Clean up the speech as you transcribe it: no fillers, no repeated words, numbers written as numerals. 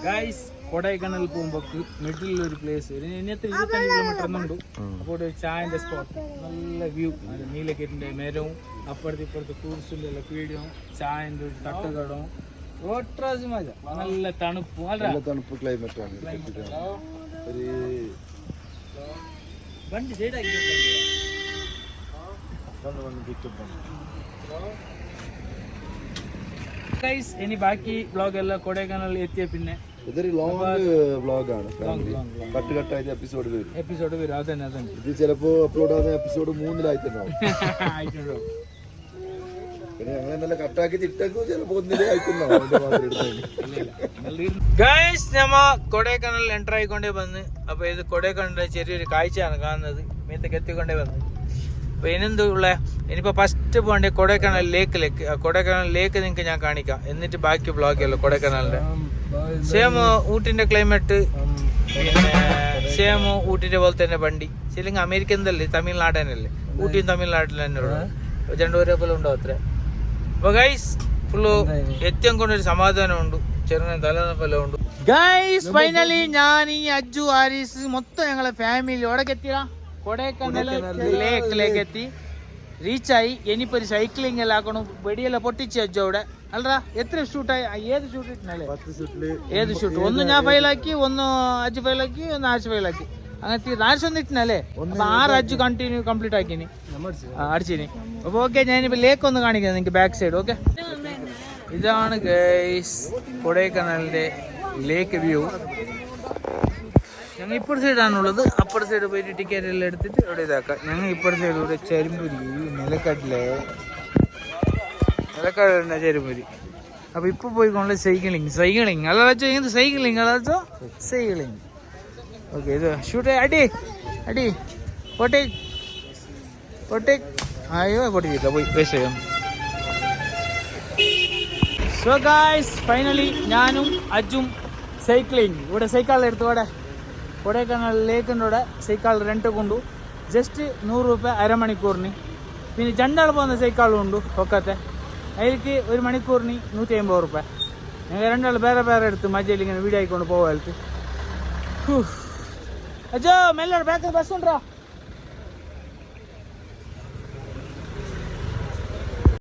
Guys Kodaikanal പോകുമ്പോൾ middle ഒരു place ഒരു 25 കിലോമീറ്റർ ഒന്നുണ്ട്. അപ്പോൾ ഒരു ചായന്റെ സ്പോട്ട്, നല്ല വ്യൂ, നീലഗിരിന്റെ മരവും അപ്പുറത്ത് ഇപ്പുറത്ത് ഫ്രൂട്ട്സിന്റെ എല്ലാം പീടിയും ചായന്റെ ഒരു തട്ടുകടവും ഓട്രാസ് മജ, നല്ല തണുപ്പും നല്ല തണുപ്പ് ക്ലൈമറ്റ് ആണ്. വണ്ടി സൈഡാക്കി ഗൈസ്. ഇനി ബാക്കി വ്ളോഗ് എല്ലാം കൊടൈക്കനാൽ എത്തിയ പിന്നെ ഇതൊരു ലോങ് വ്ളോഗാണ്. കട്ടായിട്ട് എപ്പിസോഡ് വരും. അതന്നെ ഇത് ചിലപ്പോ അപ്ലോഡ് ആവുന്ന എപ്പിസോഡ് 3-ലായിട്ടുണ്ടാവും. പിന്നെ ഞങ്ങൾ നല്ല കട്ടാക്കി തിട്ടക്കും ചിലപ്പോ 1-ലായിട്ടുണ്ടാവും. ഗൈസ് നമ്മ കൊടൈക്കനാൽ എൻ്റർ ആയിക്കൊണ്ടേ വന്ന്. അപ്പൊ ഇത് കൊടൈക്കനാലിന്റെ ചെറിയൊരു കാഴ്ചയാണ് കാണുന്നത്. മീത്തൊക്കെ എത്തിക്കൊണ്ടേ വന്ന്. അപ്പൊ ഇനെന്ത് ഉള്ള ഇനിയിപ്പോ ഫസ്റ്റ് പോകണ്ടേ കൊടൈക്കനാൽ ലേക്കിലേക്ക്. കൊടൈക്കനാൽ ലേക്ക് നിങ്ങൾക്ക് ഞാൻ കാണിക്കാം, എന്നിട്ട് ബാക്കി ബ്ലോഗല്ലോ കൊടൈക്കനാലിന്റെ. സെയിം ഊട്ടിന്റെ ക്ലൈമറ്റ്, പിന്നെ സെയിം ഊട്ടിന്റെ പോലെ തന്നെ വണ്ടി. ശരിക്കും അമേരിക്കൻ തമിഴ്നാടനല്ലേ, ഊട്ടിയും തമിഴ്നാട്ടിൽ തന്നെ ഉള്ളത്. രണ്ടുപേരെ പോലെ ഉണ്ടാവും അത്ര. അപ്പൊ ഗൈസ് ഫുള്ള് എത്തിയം കൊണ്ടൊരു സമാധാനമുണ്ട്, ചെറുങ്ങനെ തലനപ്പെല്ലാം ഉണ്ട്. ഗൈസ് ഫൈനലി ഞാൻ ഈ അജ്ജു ആരീസ് മൊത്തം ഞങ്ങളെ ഫാമിലി ഓടൊക്കെ എത്തിയാ കൊടൈക്കനാൽ ലേക്കിലേക്ക് എത്തി, റീച്ചായി. ഇനിയിപ്പോ ഒരു സൈക്ലിംഗ് എല്ലാം ആക്കണം. വെടിയെല്ലാം പൊട്ടിച്ച് അജ്ജു അവിടെ അല്ലടാ. എത്ര ഷൂട്ടായി? ഏത് ഷൂട്ട് ഇട്ടല്ലേ? ഏത് ഷൂട്ട്? ഒന്ന് ഞാൻ ഫൈലാക്കി, ഒന്ന് അജ്ജു ഫൈലാക്കി, ഒന്ന് ആഴ്ച ഫൈലാക്കി. അങ്ങനെ ആഴ്ച ഇട്ടല്ലേ. അപ്പൊ 6 അജ്ജു കംപ്ലീറ്റ് ആക്കിനി, അടിച്ചിനി. അപ്പൊ ഓക്കെ, ഞാനിപ്പോ ലേക്ക് ഒന്ന് കാണിക്കാം നിങ്ങക്ക് ബാക്ക് സൈഡ്. ഓക്കെ, ഇതാണ് ഗൈസ് കൊടൈക്കനാലിന്റെ ലേക്ക് വ്യൂ. ഞങ്ങൾ ഇപ്പുറത്തെ സൈഡാണുള്ളത്. അപ്പുറത്തെ സൈഡ് പോയിട്ട് ടിക്കറ്റ് എല്ലാം എടുത്തിട്ട് ഇവിടെ ഇതാക്കാം. ഞങ്ങൾ ഇപ്പുറത്തെ സൈഡ് ഇവിടെ ചെരുമ്പുരി, നിലക്കാട്ടിലെ ചെരുമ്പുരി. അപ്പൊ ഇപ്പൊ പോയിക്കൊള്ള സൈക്ലിങ് അല്ലാതെ സൈക്ലിങ് അല്ലാതെ സൈക്ലിങ്. ഓക്കെ, ഇത് ഷൂട്ട് അടി പൊട്ടി അയ്യോ പൊട്ടിക്കില്ല, പോയി വേസ്റ്റ് ചെയ്യാം. സോ ഗൈസ് ഫൈനലി ഞാനും അജ്ജും സൈക്ലിങ് ഇവിടെ സൈക്കിൾ എടുത്തു. ഇവിടെ കൊടൈക്കനാൽ ലേക്കിൻ്റെ ഇവിടെ സൈക്കിൾ റെന്റ് കൊണ്ടു. ജസ്റ്റ് 100 രൂപ അരമണിക്കൂറിന്. പിന്നെ രണ്ടാൾ പോകുന്ന സൈക്കിളും ഉണ്ട് ഒക്കത്തെ. അതിലേക്ക് ഒരു മണിക്കൂറിന് 150 രൂപ. ഞങ്ങൾ രണ്ടാൾ വേറെ എടുത്ത് മജയിൽ ഇങ്ങനെ വീഡിയോ ആയിക്കൊണ്ട് പോകാത്ത. അജ്ജോ മെല്ലെ ബാക്കിൽ ബസ് ഉണ്ടോ?